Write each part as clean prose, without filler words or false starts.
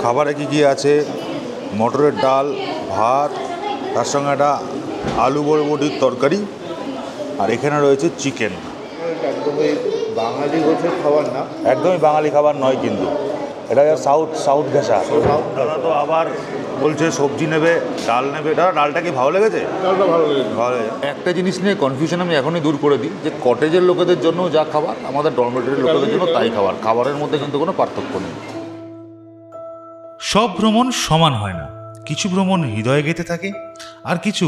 খাবারে কী আছে, মটরের ডাল, ভাত, তার সঙ্গে একটা আলু বরবটির তরকারি, আর এখানে রয়েছে চিকেন। একদমই বাঙালি গোছের খাবার না, একদমই বাঙালি খাবার নয়, কিন্তু এটা সাউথ ঘেঁষা। দাদা তো আবার বলছে সবজি নেবে, ডাল নেবে। দাদা ডালটা কি ভালো লেগেছে? ডালটা ভালো লেগেছে। ভালো লেগেছে। একটা জিনিস নিয়ে কনফিউশন আমি এখনই দূর করে দিই, যে কটেজের লোকেদের জন্য যা খাবার, আমাদের ডরমেটরির লোকেদের জন্য তাই খাবার। খাবারের মধ্যে কিন্তু কোনো পার্থক্য নেই। সব ভ্রমণ সমান হয় না, কিছু ভ্রমণ হৃদয়ে গেঁথে থাকে, আর কিছু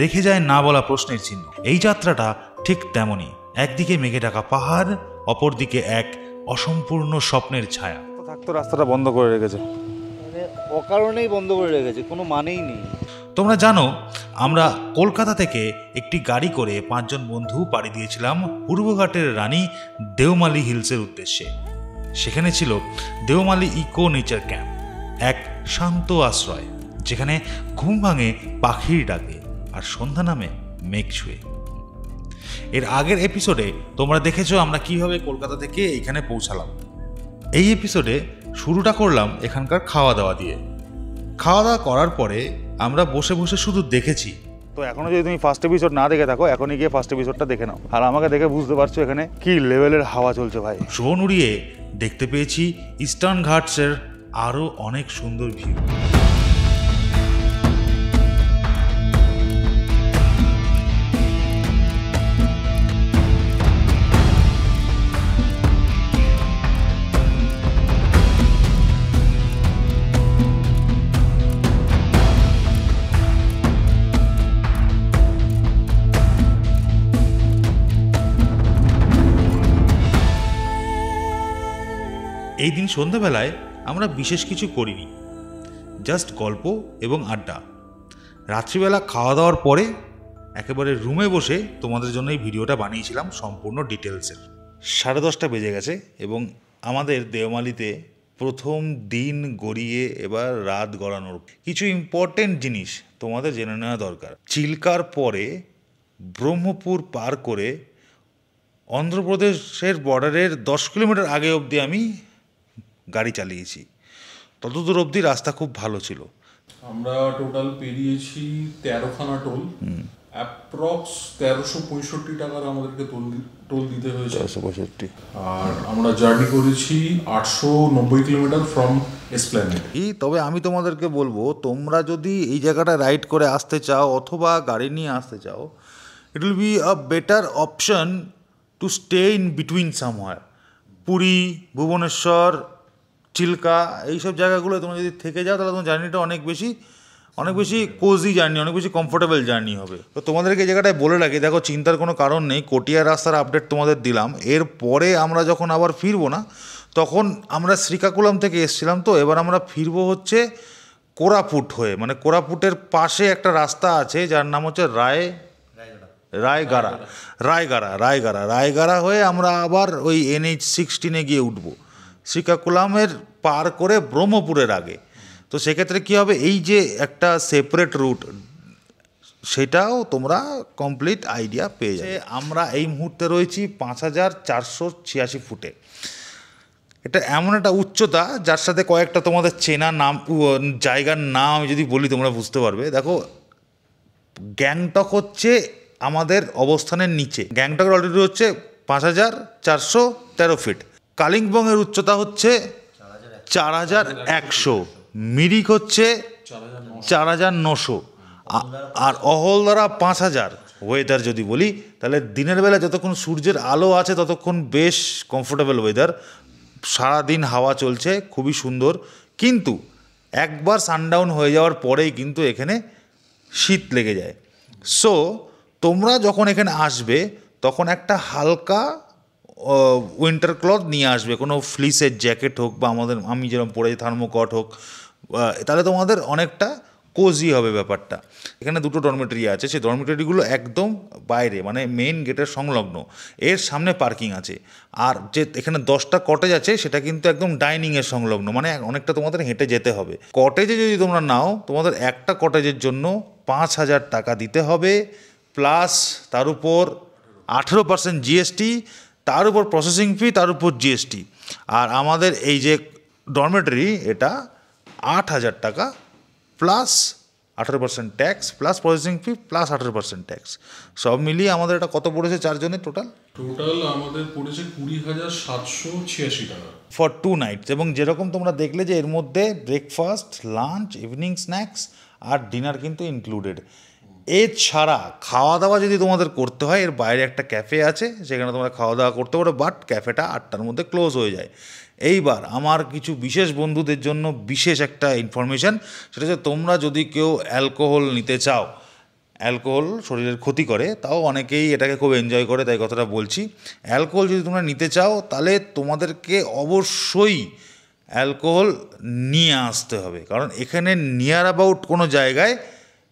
রেখে যায় না বলা প্রশ্নের চিহ্ন। এই যাত্রাটা ঠিক তেমনই। একদিকে মেঘে ঢাকা পাহাড়, অপরদিকে এক অসম্পূর্ণ স্বপ্নের ছায়া। থাকতো রাস্তাটা বন্ধ করে রেখেছে, মানে অকারণেই বন্ধ করে রেখেছে, কোনো মানেই নেই। তোমরা জানো, আমরা কলকাতা থেকে একটি গাড়ি করে 5 জন বন্ধু পাড়ি দিয়েছিলাম পূর্বঘাটের রানী দেওমালি হিলসের উদ্দেশ্যে। সেখানে ছিল দেওমালি ইকো নেচার ক্যাম্প, এক শান্ত আশ্রয় যেখানে ঘুম ভাঙে পাখির ডাকে আর সন্ধ্যা নামে মেঘ ছুঁয়ে। এর আগের এপিসোডে তোমরা দেখেছো আমরা কিভাবে কলকাতা থেকে এখানে পৌঁছালাম। এই এপিসোডে শুরুটা করলাম এখানকার খাওয়া দাওয়া দিয়ে। খাওয়া দাওয়া করার পরে আমরা বসে বসে শুধু দেখেছি। তো এখনো যদি তুমি ফার্স্ট এপিসোড না দেখে থাকো, এখনই গিয়ে ফার্স্ট এপিসোডটা দেখে নাও, আর আমাকে দেখে বুঝতে পারছো এখানে কি লেভেলের হাওয়া চলছে ভাই। ড্রোন উড়িয়ে দেখতে পেয়েছি ইস্টার্ন ঘাটসের আরও অনেক সুন্দর ভিউ। এই দিন সন্ধ্যাবেলায় আমরা বিশেষ কিছু করিনি, জাস্ট গল্প এবং আড্ডা। রাত্রিবেলা খাওয়া দাওয়ার পরে একেবারে রুমে বসে তোমাদের জন্য এই ভিডিওটা বানিয়েছিলাম সম্পূর্ণ ডিটেলসের। 10:30 বেজে গেছে এবং আমাদের দেওমালিতে প্রথম দিন গড়িয়ে এবার রাত গড়ানোর কিছু ইম্পর্টেন্ট জিনিস তোমাদের জেনে নেওয়া দরকার। চিল্কার পরে ব্রহ্মপুর পার করে অন্ধ্রপ্রদেশের বর্ডারের 10 কিলোমিটার আগে অবধি আমি গাড়ি চালিয়েছি। ততদূর অবধি রাস্তা খুব ভালো ছিল। আমরা টোটাল পেরিয়েছি 13খানা টোল, অ্যাপ্রক্স 1365 টাকার আমাদেরকে টোল দিতে হয়েছে। 1365। আর আমরা জার্নি করেছি 890 কিলোমিটার ফ্রম এসপ্ল্যানেড। তবে আমি তোমাদেরকে বলবো, তোমরা যদি এই জায়গাটা রাইড করে আসতে চাও অথবা গাড়ি নিয়ে আসতে চাও, it will be a better option to stay in between somewhere. Puri, Bhubaneswar, Chilka, এইসব জায়গাগুলো তোমরা যদি থেকে যাও তাহলে তোমার জার্নিটা অনেক বেশি কোজি জার্নি, অনেক বেশি কমফোর্টেবল জার্নি হবে। তো তোমাদেরকে এই জায়গাটায় বলে রাখি, দেখো চিন্তার কোনো কারণ নেই, কটিয়া রাস্তার আপডেট তোমাদের দিলাম। এরপরে আমরা যখন আবার ফিরবো না, তখন আমরা শ্রীকাকুলাম থেকে এসছিলাম, তো এবার আমরা ফিরবো হচ্ছে কোরাপুট হয়ে। মানে কোরাপুটের পাশে একটা রাস্তা আছে যার নাম হচ্ছে রায়গাড়া হয়ে আমরা আবার ওই NH-16 গিয়ে উঠবো শ্রীকাকুলামের পার করে ব্রহ্মপুরের আগে। তো সেক্ষেত্রে কী হবে, এই যে একটা সেপারেট রুট, সেটাও তোমরা কমপ্লিট আইডিয়া পেয়ে যাবে। আমরা এই মুহূর্তে রয়েছি 5486 ফুটে। এটা এমন একটা উচ্চতা যার সাথে কয়েকটা তোমাদের চেনা নাম, জায়গার নাম আমি যদি বলি তোমরা বুঝতে পারবে। দেখো, গ্যাংটক হচ্ছে আমাদের অবস্থানের নিচে, গ্যাংটকের অলরেডি হচ্ছে 5413 ফিট। কালিম্পংয়ের উচ্চতা হচ্ছে 4100, মিরিক হচ্ছে 4900, আর অহলদারা 5000। ওয়েদার যদি বলি তাহলে দিনের বেলা যতক্ষণ সূর্যের আলো আছে ততক্ষণ বেশ কমফোর্টেবল ওয়েদার, সারাদিন হাওয়া চলছে, খুবই সুন্দর। কিন্তু একবার সানডাউন হয়ে যাওয়ার পরেই কিন্তু এখানে শীত লেগে যায়। সো তোমরা যখন এখানে আসবে তখন একটা হালকা উইন্টার ক্লথ নিয়ে আসবে, কোনো ফ্লিসের জ্যাকেট হোক বা আমি যেরকম পরে থার্মোকট হোক, তাহলে তোমাদের অনেকটা কোজি হবে ব্যাপারটা। এখানে 2টো ডরমেটরি আছে, সেই ডরমেটরিগুলো একদম বাইরে, মানে মেইন গেটের সংলগ্ন, এর সামনে পার্কিং আছে। আর যে এখানে 10টা কটেজ আছে সেটা কিন্তু একদম ডাইনিংয়ের সংলগ্ন, মানে অনেকটা তোমাদের হেঁটে যেতে হবে। কটেজে যদি তোমরা নাও, তোমাদের একটা কটেজের জন্য 5000 টাকা দিতে হবে, প্লাস তার উপর 18% GST, তার উপর প্রসেসিং ফি, তার উপর GST। আর আমাদের এই যে ডরমেটরি, এটা 8,000 টাকা plus 18% tax plus processing fee plus 18% tax, সব মিলিয়ে আমাদের এটা কত পড়েছে চারজনের টোটাল? টোটাল আমাদের পড়েছে 20,786 টাকা ফর 2 নাইটস। এবং যেরকম তোমরা দেখলে যে এর মধ্যে ব্রেকফাস্ট, লাঞ্চ, ইভিনিং স্ন্যাক্স আর ডিনার কিন্তু ইনক্লুডেড। এছাড়া খাওয়া দাওয়া যদি তোমাদের করতে হয়, এর বাইরে একটা ক্যাফে আছে, সেখানে তোমরা খাওয়া দাওয়া করতে পারো, বাট ক্যাফেটা 8টার মধ্যে ক্লোজ হয়ে যায়। এইবার আমার কিছু বিশেষ বন্ধুদের জন্য বিশেষ একটা ইনফরমেশান, সেটা হচ্ছে তোমরা যদি কেউ অ্যালকোহল নিতে চাও, অ্যালকোহল শরীরের ক্ষতি করে, তাও অনেকেই এটাকে খুব এনজয় করে, তাই কথাটা বলছি। অ্যালকোহল যদি তোমরা নিতে চাও তাহলে তোমাদেরকে অবশ্যই অ্যালকোহল নিয়ে আসতে হবে, কারণ এখানে নিয়ার অ্যাবাউট কোনো জায়গায়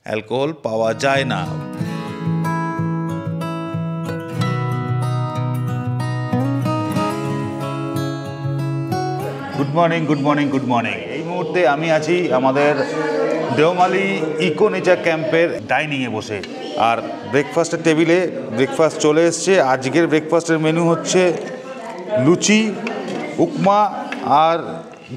অ্যালকোহল পাওয়া যায় না। Good morning, good morning, good morning. এই মুহূর্তে আমি আছি আমাদের দেওমালি ইকো নেচার ক্যাম্পের ডাইনিংয়ে বসে, আর ব্রেকফাস্টের টেবিলে ব্রেকফাস্ট চলে এসছে। আজকের ব্রেকফাস্টের মেনু হচ্ছে লুচি, উপমা আর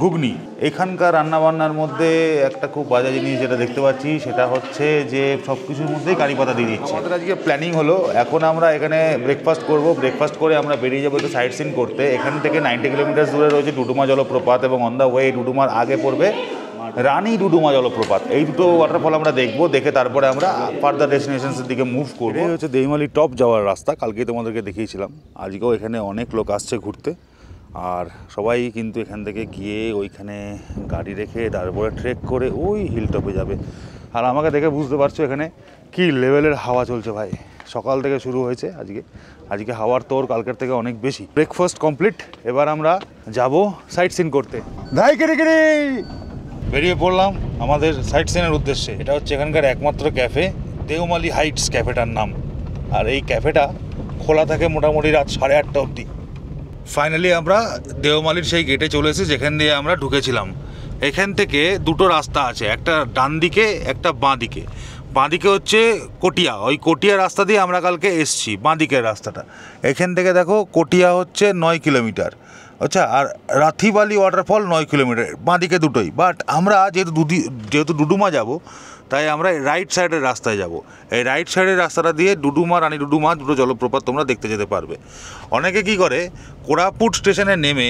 ঘুগনি। এখানকার রান্নাবান্নার মধ্যে একটা খুব বাজে জিনিস যেটা দেখতে পাচ্ছি, সেটা হচ্ছে যে সব কিছুর মধ্যেই কারি পাতা দিয়ে দিচ্ছে। আমাদের আজকে প্ল্যানিং হলো, এখন আমরা এখানে ব্রেকফাস্ট করব, ব্রেকফাস্ট করে আমরা বেরিয়ে যাবো একটু সাইট সিন করতে। এখান থেকে 90 কিলোমিটার দূরে রয়েছে ডুডুমা জলপ্রপাত, এবং অন দ্য ওয়ে ডুডুমার আগে পড়বে রানী ডুডুমা জলপ্রপাত। এই দুটো ওয়াটারফল আমরা দেখবো, দেখে তারপরে আমরা ফার্দার ডেস্টিনেশনসের দিকে মুভ করবো। এই হচ্ছে দেওমালি টপ যাওয়ার রাস্তা, কালকেই তোমাদেরকে দেখিয়েছিলাম। আজকেও এখানে অনেক লোক আসছে ঘুরতে, আর সবাই কিন্তু এখান থেকে গিয়ে ওইখানে গাড়ি রেখে তারপরে ট্রেক করে ওই হিল টপে যাবে। আর আমাকে দেখে বুঝতে পারছো এখানে কি লেভেলের হাওয়া চলছে ভাই। সকাল থেকে শুরু হয়েছে আজকে হাওয়ার তোর কালকের থেকে অনেক বেশি। ব্রেকফাস্ট কমপ্লিট, এবার আমরা যাব সাইট সিন করতে। বেরিয়ে পড়লাম আমাদের সাইট সিনের উদ্দেশ্যে। এটা হচ্ছে এখানকার একমাত্র ক্যাফে, দেওমালি হাইটস ক্যাফেটার নাম। আর এই ক্যাফেটা খোলা থাকে মোটামুটি রাত 8:30 অবধি। ফাইনালি আমরা দেওমালির সেই গেটে চলে এসেছি যেখান দিয়ে আমরা ঢুকেছিলাম। এখান থেকে দুটো রাস্তা আছে, একটা ডান দিকে, একটা বাঁ দিকে। বাঁ দিকে হচ্ছে কটিয়া, ওই কটিয়া রাস্তা দিয়ে আমরা কালকে এসছি, বাঁ দিকের রাস্তাটা। এখান থেকে দেখো কটিয়া হচ্ছে 9 কিলোমিটার, আচ্ছা, আর রাথিবালি ওয়াটারফল 9 কিলোমিটার, বাঁ দিকে দুটোই। বাট আমরা যেহেতু ডুডুমা যাব, তাই আমরা রাইট সাইডের রাস্তায় যাব। এই রাইট সাইডের রাস্তাটা দিয়ে ডুডুমা, রানী ডুডুমা দুটো জলপ্রপাত তোমরা দেখতে যেতে পারবে। অনেকে কি করে, কোরাপুট স্টেশনে নেমে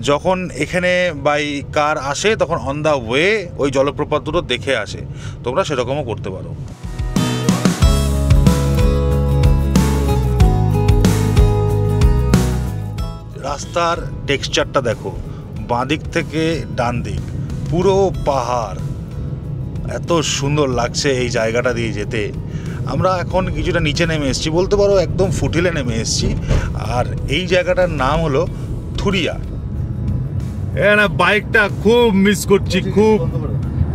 যখন এখানে বাই কার আসে, তখন অন দ্য ওয়ে ওই জলপ্রপাত দুটো দেখে আসে। তোমরা সেরকমও করতে পারো। রাস্তার টেক্সচারটা দেখো, বাঁ দিক থেকে ডান দিক পুরো পাহাড়, এত সুন্দর লাগছে এই জায়গাটা দিয়ে যেতে। আমরা এখন কিছুটা নিচে নেমে এসেছি, বলতে পারো একদম ফুটিলে নেমে এসেছি। আর এই জায়গাটার নাম হলো থুরিয়া। এখানে বাইকটা খুব মিস করছি, খুব।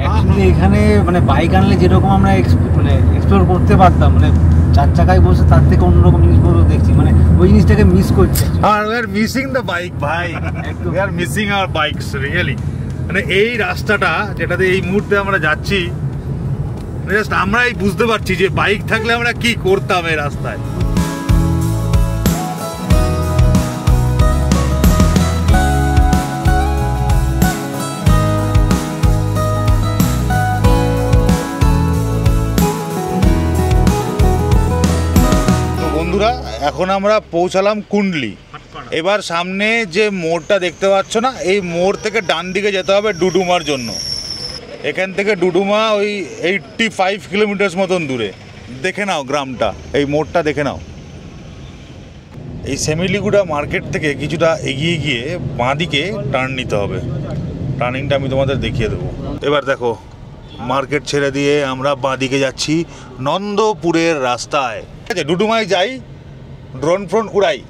অ্যাকচুয়ালি এখানে মানে বাইক আনলে যেরকম আমরা এক্সপ্লোর করতে পারতাম, মানে 4 চাকায় বসে তার থেকে অন্যরকম জিনিসগুলো দেখছি, মানে ওই জিনিসটাকে মিস করছি। আর we are missing the bike ভাই, we are missing our bikes really. মানে এই রাস্তাটা যেটাতে এই মুহূর্তে আমরা যাচ্ছি, জাস্ট আমরাই বুঝতে পারছি যে বাইক থাকলে আমরা কি করতাম এই রাস্তায়। বন্ধুরা, এখন আমরা পৌঁছালাম কুন্ডলি। এবার সামনে যে মোড়টা দেখতে পাচ্ছ না, এই মোড় থেকে ডান দিকে যেতে হবে ডুডুমার জন্য। এখান থেকে ডুডুমা ওই 85 কিলোমিটার মতন দূরে। দেখে নাও গ্রামটা, এই মোড়টা দেখে নাও। এই সেমিলিগুড়া মার্কেট থেকে কিছুটা এগিয়ে গিয়ে বাঁ দিকে টার্ন নিতে হবে। টার্নিংটা আমি তোমাদের দেখিয়ে দেবো। এবার দেখো, মার্কেট ছেড়ে দিয়ে আমরা বাঁ দিকে যাচ্ছি নন্দপুরের রাস্তায়। ঠিক আছে, ডুডুমায় যাই, ড্রোন উড়াই,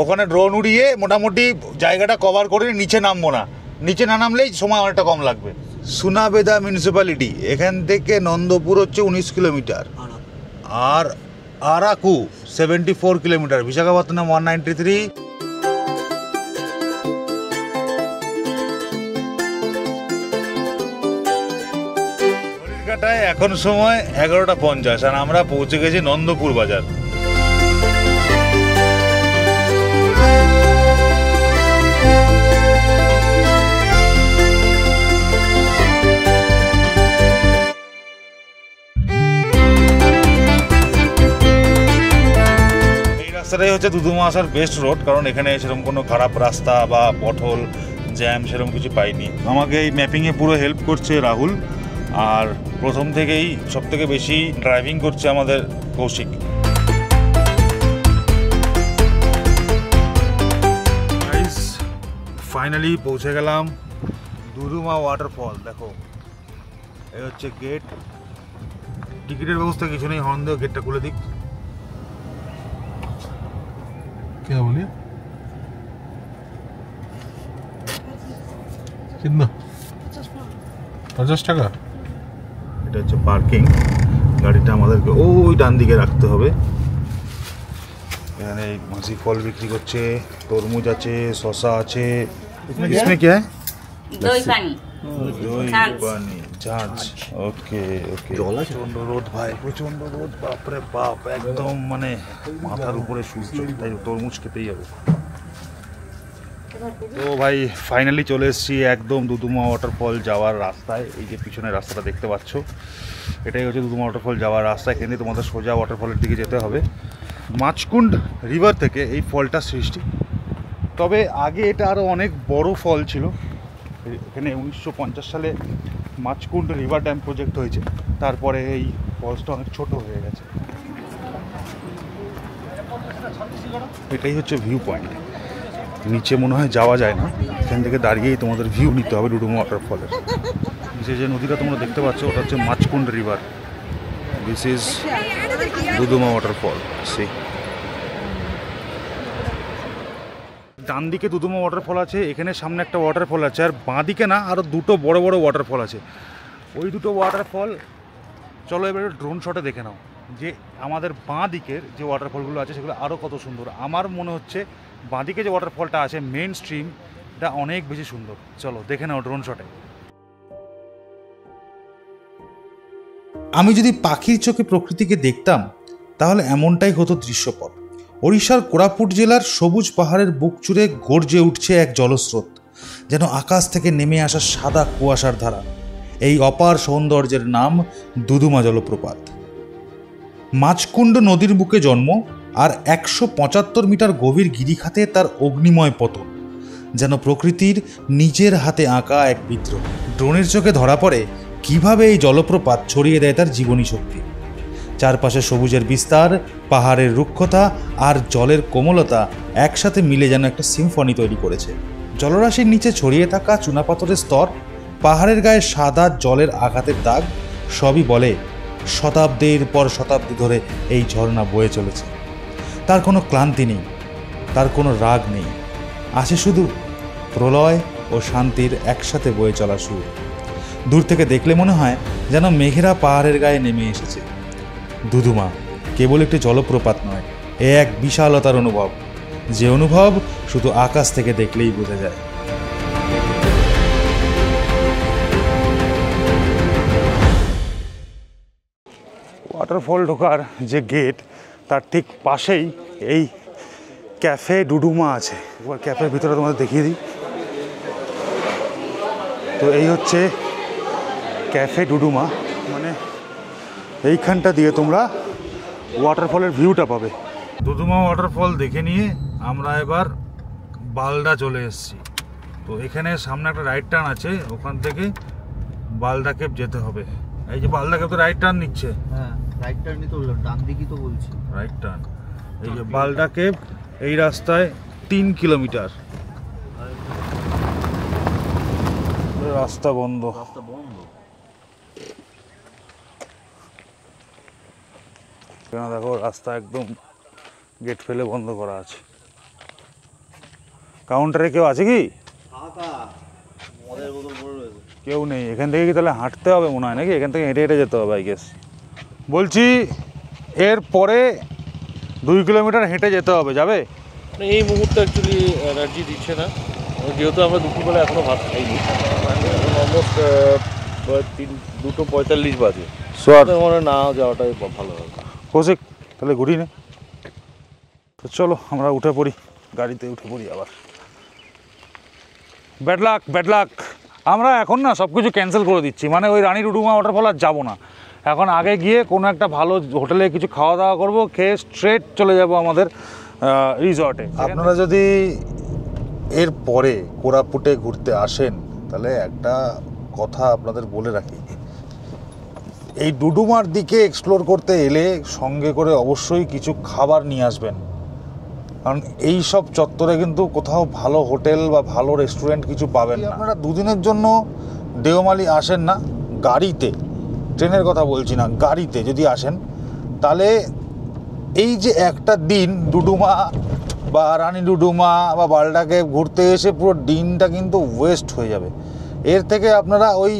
ওখানে ড্রোন উড়িয়ে মোটামুটি জায়গাটা কভার করে নিচে নামবো না। নিচে না নামলেই সময় অনেকটা কম লাগবে। সুনাবেদা মিউনিসিপ্যালিটি, এখান থেকে নন্দপুর হচ্ছে 19 কিলোমিটার, আর আরাকু 74 কিলোমিটার, বিশাখাপত্তনম 193। ঘড়ির এখন সময় 11:50, আর আমরা পৌঁছে গেছি নন্দপুর বাজার। রাস্তাটাই হচ্ছে দুদুমা আসার বেস্ট রোড, কারণ এখানে সেরকম কোনো খারাপ রাস্তা বা পথল জ্যাম সেরকম কিছু পাইনি। আমাকে এই ম্যাপিংয়ে পুরো হেল্প করছে রাহুল, আর প্রথম থেকেই সবথেকে বেশি ড্রাইভিং করছে আমাদের কৌশিক। ফাইনালি পৌঁছে গেলাম দুদুমা ওয়াটারফল। দেখো এই হচ্ছে গেট, টিকিটের ব্যবস্থা কিছু নেই, হর্ন দিয়ে গেটটা খুলে দিক। কে বলি কিতনা 50 টাকা। এটা হচ্ছে পার্কিং, গাড়িটা আমাদেরকে ওই ডান দিকে রাখতে হবে। এখানে মাসি ফল বিক্রি করছে, তরমুজ আছে, শসা আছে। इसमें क्या है? দই পানি দই ঝাঁঝ। পানি ঝাঁঝ। ওকে ওকে। প্রচন্ড রোদ ভাই, প্রচন্ড রোদ, বাপরে বাপ, একদম মানে মাথার উপরে সূর্য, তাই তরমুজ খেতেই হবে। তো ভাই ফাইনালি চলে এসেছি একদম দুদুমা ওয়াটারফল যাওয়ার রাস্তায়। এই যে পিছনের রাস্তাটা দেখতে পাচ্ছ, এটাই হচ্ছে দুদুমা ওয়াটারফল যাওয়ার রাস্তা। এখান থেকে তোমাদের সোজা ওয়াটারফলের দিকে যেতে হবে। মাছকুন্ড রিভার থেকে এই ফলটা সৃষ্টি, তবে আগে এটা আরও অনেক বড় ফল ছিল। এখানে 1950 সালে মাছকুন্ড রিভার ড্যাম প্রজেক্ট হয়েছে, তারপরে এই ফলসটা অনেক ছোট হয়ে গেছে। এটাই হচ্ছে ভিউ পয়েন্ট, নিচে মনে হয় যাওয়া যায় না, এখান থেকে দাঁড়িয়েই তোমাদের ভিউ নিতে হবে দুদুমা ওয়াটারফলের। যে নদীটা তোমরা দেখতে পাচ্ছ ওটা হচ্ছে Machkund river. This is Duduma waterfall. See ডান দিকে দুদুমা ওয়াটারফল আছে, এখানে সামনে একটা ওয়াটারফল আছে, আর বাঁ দিকে না আরও দুটো বড় বড় ওয়াটারফল আছে। ওই দুটো ওয়াটারফল চলো এবারে ড্রোন শটে দেখে নাও যে আমাদের বাঁ দিকের যে ওয়াটারফলগুলো আছে সেগুলো আরও কত সুন্দর। আমার মনে হচ্ছে বাঁ দিকে যে ওয়াটারফলটা আছে মেন স্ট্রিম, এটা অনেক বেশি সুন্দর। চলো দেখে নাও ড্রোন শটে। আমি যদি পাখির চোখে প্রকৃতিকে দেখতাম তাহলে এমনটাই হতো দৃশ্যপট। ওড়িশার কোরাপুট জেলার সবুজ পাহাড়ের বুক চুড়ে গর্জে উঠছে এক জলস্রোত, যেন আকাশ থেকে নেমে আসা সাদা কুয়াশার ধারা। এই অপার সৌন্দর্যের নাম দুদুমা জলপ্রপাত। মাছকুণ্ড নদীর বুকে জন্ম, আর 175 মিটার গভীর গিরিখাতে তার অগ্নিময় পতন, যেন প্রকৃতির নিজের হাতে আঁকা এক বিদ্রোহ। ড্রোনের চোখে ধরা পড়ে কিভাবে এই জলপ্রপাত ছড়িয়ে দেয় তার জীবনী শক্তি। চারপাশে সবুজের বিস্তার, পাহাড়ের রুক্ষতা আর জলের কোমলতা একসাথে মিলে যেন একটা সিম্ফনি তৈরি করেছে। জলরাশির নিচে ছড়িয়ে থাকা চুনাপাথরের স্তর, পাহাড়ের গায়ে সাদা জলের আঘাতের দাগ, সবই বলে শতাব্দীর পর শতাব্দী ধরে এই ঝর্ণা বয়ে চলেছে। তার কোনো ক্লান্তি নেই, তার কোনো রাগ নেই, আছে শুধু প্রলয় ও শান্তির একসাথে বয়ে চলা সুর। দূর থেকে দেখলে মনে হয় যেন মেঘেরা পাহাড়ের গায়ে নেমে এসেছে। দুদুমা কেবল একটি জলপ্রপাত নয়, এ এক বিশালতার অনুভব, যে অনুভব শুধু আকাশ থেকে দেখলেই বোঝা যায়। ওয়াটারফল ঢোকার যে গেট তার ঠিক পাশেই এই ক্যাফে ডুডুমা আছে। এবার ক্যাফের ভিতরে তোমাদের দেখিয়ে দিই। তো এই হচ্ছে ক্যাফে ডুডুমা, মানে এইখানটা দিয়ে তোমরা ওয়াটারফলের ভিউটা পাবে। দুদুমা ওয়াটারফল দেখে নিয়ে আমরা এবার বালদা চলে এসেছি। তো এখানে সামনে একটা রাইট টার্ন আছে, ওখান থেকে বালদা কেভ যেতে হবে। এই যে বালদা কেভ তো রাইট টার্ন নিচ্ছে। হ্যাঁ, রাইট টার্নই তো বললাম, ডান দিকই তো বলছি। Right turn. এই যে বালদা কেভ, এই রাস্তায় 3 কিলোমিটার। রাস্তা বন্ধ। কেন দেখো রাস্তা একদম গেট ফেলে বন্ধ করা আছে। কাউন্টারে কেউ আছে কি? কেউ নেই। এখান থেকে কি তাহলে হাঁটতে হবে মনে হয় নাকি? এখান থেকে হেঁটে হেঁটে যেতে হবে আই গেস। বলছি এর পরে 2 কিলোমিটার হেঁটে যেতে হবে, যাবে? এই মুহূর্তে অ্যাকচুয়ালি এনার্জি দিচ্ছে না, যেহেতু আমরা দুপুরবেলা এখনো ভাত খাইনি। অলমোস্ট 2:45 বাজে। মনে না যাওয়াটাই ভালো হবে। কৌশিক তাহলে ঘুরি না, তো চলো আমরা উঠে পড়ি, গাড়িতে উঠে পড়ি আবার। Bad luck, bad luck. আমরা এখন না সব কিছু ক্যান্সেল করে দিচ্ছি, মানে ওই রানী ডুডুমা ওয়াটারফল আর যাবো না। এখন আগে গিয়ে কোনো একটা ভালো হোটেলে কিছু খাওয়া দাওয়া করবো, খেয়ে স্ট্রেট চলে যাব আমাদের রিসর্টে। আপনারা যদি এর পরে কোরাপুটে ঘুরতে আসেন তাহলে একটা কথা আপনাদের বলে রাখি, এই ডুডুমার দিকে এক্সপ্লোর করতে এলে সঙ্গে করে অবশ্যই কিছু খাবার নিয়ে আসবেন, কারণ এই সব চত্বরে কিন্তু কোথাও ভালো হোটেল বা ভালো রেস্টুরেন্ট কিছু পাবেন না। আপনারা দুদিনের জন্য দেওমালি আসেন না, গাড়িতে, ট্রেনের কথা বলছি না, গাড়িতে যদি আসেন তাহলে এই যে একটা দিন ডুডুমা বা রানী ডুডুমা বা বালডাকে ঘুরতে এসে পুরো দিনটা কিন্তু ওয়েস্ট হয়ে যাবে। এর থেকে আপনারা ওই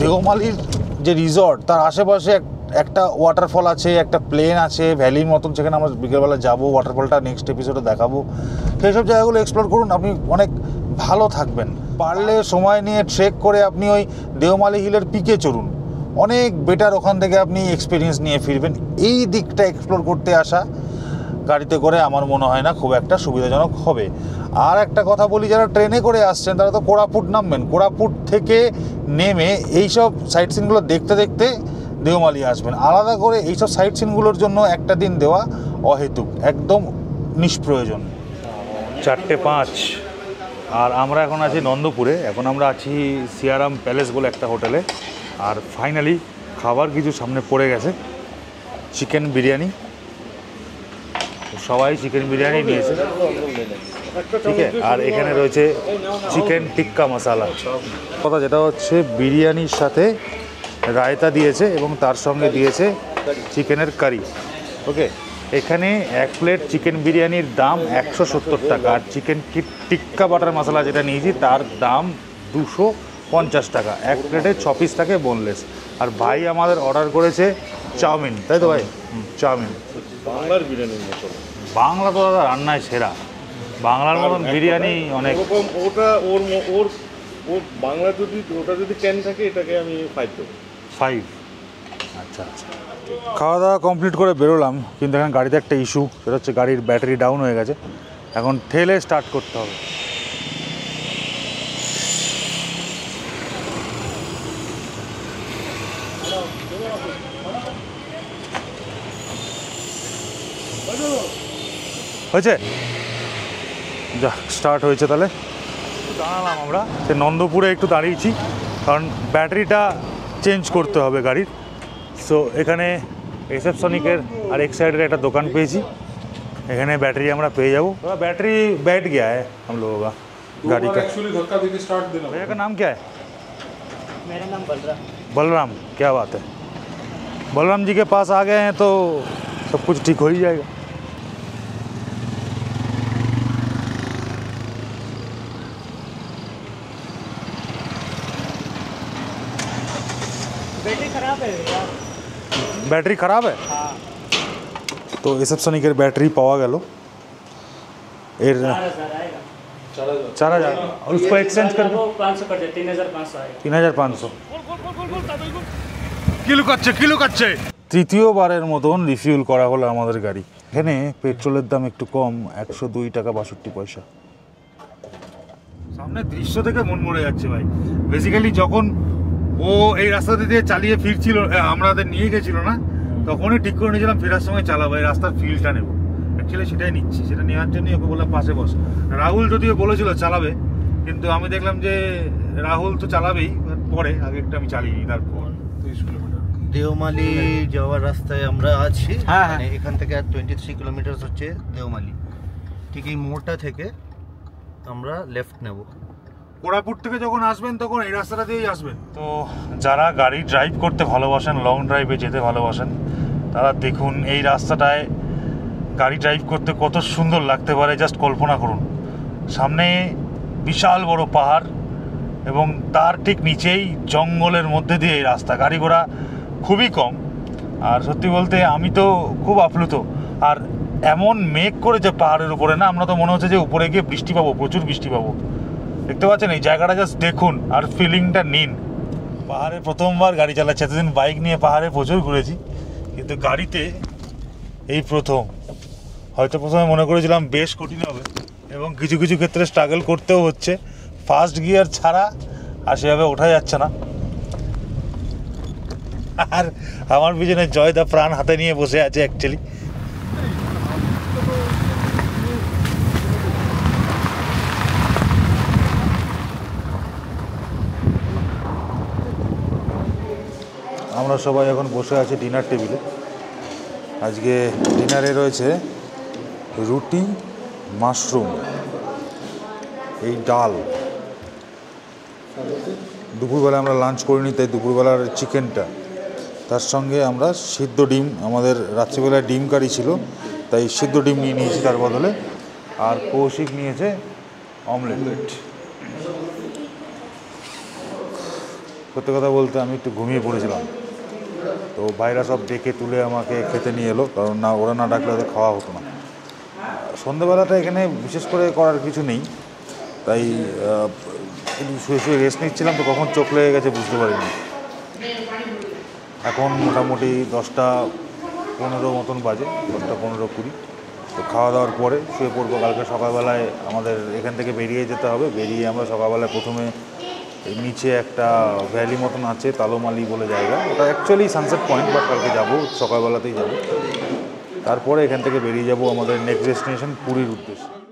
দেওমালির যে রিসর্ট তার আশেপাশে একটা ওয়াটারফল আছে, একটা প্লেন আছে ভ্যালির মতন, সেখানে আমরা বিকেলবেলা যাবো, ওয়াটারফলটা নেক্সট এপিসোডে দেখাবো। সেই সব জায়গাগুলো এক্সপ্লোর করুন, আপনি অনেক ভালো থাকবেন। পারলে সময় নিয়ে ট্রেক করে আপনি ওই দেওমালি হিলের পিকে চড়ুন, অনেক বেটার, ওখান থেকে আপনি এক্সপিরিয়েন্স নিয়ে ফিরবেন। এই দিকটা এক্সপ্লোর করতে আসা গাড়িতে করে আমার মনে হয় না খুব একটা সুবিধাজনক হবে। আর একটা কথা বলি, যারা ট্রেনে করে আসছেন তারা তো কোরাপুট নামবেন, কোরাপুট থেকে নেমে এইসব সাইট সিনগুলো দেখতে দেখতে দেওমালি আসবেন। আলাদা করে এইসব সাইট সিনগুলোর জন্য একটা দিন দেওয়া অহেতুক, একদম নিষ্প্রয়োজন। 4:05 আর আমরা এখন আছি নন্দপুরে। এখন আমরা আছি সিয়ারাম প্যালেস বলে একটা হোটেলে। আর ফাইনালি খাবার কিছু সামনে পড়ে গেছে, চিকেন বিরিয়ানি। সবাই চিকেন বিরিয়ানি নিয়েছে, ঠিক আছে। আর এখানে রয়েছে চিকেন টিক্কা মশালা। কথা যেটা হচ্ছে বিরিয়ানির সাথে রায়তা দিয়েছে এবং তার সঙ্গে দিয়েছে চিকেনের কারি। ওকে, এখানে এক প্লেট চিকেন বিরিয়ানির দাম 170 টাকা, আর চিকেন টিক্কা বাটার মশলা যেটা নিয়েছি তার দাম 250 টাকা। এক প্লেটে 6 পিস থাকে বোনলেস। আর ভাই আমাদের অর্ডার করেছে চাউমিন, তাই তো ভাই? চাউমিন। বাংলার বিরিয়ানির মতো, বাংলা তো দাদা রান্নায় সেরা, বাংলার মতন বিরিয়ানি অনেক। ওটা ওর বাংলা যদি ওটা যদি 10 থাকে, এটাকে আমি 5 দেবো। 5, আচ্ছা আচ্ছা। খাওয়া দাওয়া কমপ্লিট করে বেরোলাম, কিন্তু এখন গাড়িতে একটা ইস্যু, সেটা হচ্ছে গাড়ির ব্যাটারি ডাউন হয়ে গেছে। এখন ঠেলে স্টার্ট করতে হবে। হয়েছে, যা স্টার্ট হয়েছে। তাহলে দাঁড়ালাম আমরা, সে নন্দপুরে একটু দাঁড়িয়েছি, কারণ ব্যাটারিটা চেঞ্জ করতে হবে গাড়ির। সো এখানে রিসেপশনিকের আর এক সাইডের একটা দোকান পেয়েছি, এখানে बैटरी আমরা পেয়ে যাবো। बैटरी बैठ गया है हम लोगों का गाड़ी का। एक्चुअली धक्का देके स्टार्ट देना। भैया का नाम क्या है? मेरा नाम बलराम। बलराम, क्या बात है। बलराम जी के पास आ गए हैं तो सब कुछ ठीक हो ही जाएगा। बैटरी खराब है यार। बैटरी ख़राब है? हाँ। তো রিসেপশনিকের ব্যাটারি পাওয়া গেল। এর 4000 आएगा। 4000 और उसको एक्सचेंज कर दो। 500 कर दे, 3500 आएगा। 3500। কি লুকাচ্ছে? তৃতীয়বারের মতন রিফিউল করা হলো আমাদের গাড়ি। এখানে পেট্রোলের দাম একটু কম, 102 টাকা 62 পয়সা। সামনে দৃশ্য থেকে মন মরে যাচ্ছে ভাই। বেসিক্যালি যখন ও এই রাস্তা দিয়ে চালিয়ে ফিরছিল, আমাদের নিয়ে গেছিল না, তখনই ঠিক করে নিয়েছিলাম ফেরার সময় চালাবো, এই রাস্তার ফিলটা নেবো। অ্যাকচুয়ালি সেটাই নিচ্ছি, সেটা নেওয়ার জন্যই ওকে বললাম পাশে বস। রাহুল যদিও বলেছিল চালাবে, কিন্তু আমি দেখলাম যে রাহুল তো চালাবেই পরে, আগে একটা আমি চালিয়ে নিই তারপর। দেওমালি যাওয়ার রাস্তায় আমরা আছি। হ্যাঁ, হ্যাঁ। মানে এখান থেকে আর 23 কিলোমিটার হচ্ছে দেওমালি। ঠিক এই মোড়টা থেকে আমরা লেফট নেব। কোরাপুট থেকে যখন আসবেন তখন এই রাস্তাটা দিয়েই আসবেন। তো যারা গাড়ি ড্রাইভ করতে ভালোবাসেন, লং ড্রাইভে যেতে ভালোবাসেন, তারা দেখুন এই রাস্তাটায় গাড়ি ড্রাইভ করতে কত সুন্দর লাগতে পারে। জাস্ট কল্পনা করুন, সামনে বিশাল বড় পাহাড় এবং তার ঠিক নিচেই জঙ্গলের মধ্যে দিয়ে এই রাস্তা, গাড়ি ঘোড়া খুবই কম। আর সত্যি বলতে আমি তো খুব আপ্লুত। আর এমন মেঘ করেছে পাহাড়ের উপরে, না আমরা তো মনে হচ্ছে যে উপরে গিয়ে বৃষ্টি পাবো, প্রচুর বৃষ্টি পাবো। দেখতে পাচ্ছেন এই জায়গাটা, জাস্ট দেখুন আর ফিলিংটা নিন। পাহাড়ে প্রথমবার গাড়ি চালাচ্ছি, এতদিন বাইক নিয়ে পাহাড়ে প্রচুর ঘুরেছি, কিন্তু গাড়িতে এই প্রথম। হয়তো প্রথমে মনে করেছিলাম বেশ কঠিন হবে এবং কিছু কিছু ক্ষেত্রে স্ট্রাগল করতেও হচ্ছে, ফার্স্ট গিয়ার ছাড়া আর সেভাবে ওঠা যাচ্ছে না। আর আমার পিছনে জয়দা প্রাণ হাতে নিয়ে বসে আছে অ্যাকচুয়ালি। আমরা সবাই এখন বসে আছি ডিনার টেবিলে। আজকে ডিনারে রয়েছে রুটি, মাশরুম, এই ডাল। দুপুরবেলা আমরা লাঞ্চ করিনি, তাই দুপুরবেলার চিকেনটা, তার সঙ্গে আমরা সিদ্ধ ডিম, আমাদের রাত্রিবেলায় ডিম কারি ছিল তাই সিদ্ধ ডিম নিয়ে নিয়েছি তার বদলে, আর কৌশিক নিয়েছে অমলেট। সত্যি কথা বলতে আমি একটু ঘুমিয়ে পড়েছিলাম, তো ভাইরা সব ডেকে তুলে আমাকে খেতে নিয়ে এলো, কারণ না ওরা না ডাকলে ওদের খাওয়া হতো না। সন্ধ্যেবেলাটা এখানে বিশেষ করে করার কিছু নেই, তাই একটু শুয়ে শুয়ে রেস্ট নিচ্ছিলাম, তো কখন চোখ লেগে গেছে বুঝতে পারিনি। এখন মোটামুটি 10:15 মতন বাজে, 10:15-20। তো খাওয়া দাওয়ার পরে শুয়ে পড়বো। কালকে সকালবেলায় আমাদের এখান থেকে বেরিয়ে যেতে হবে। বেরিয়ে আমরা সকালবেলায় প্রথমে নিচে একটা ভ্যালি মতন আছে, তালোমালি বলে জায়গা, ওটা অ্যাকচুয়ালি সানসেট পয়েন্ট, বাট কালকে যাবো সকালবেলাতেই যাব। তারপরে এখান থেকে বেরিয়ে যাব আমাদের নেক্সট ডেস্টিনেশন পুরীর উদ্দেশ্যে।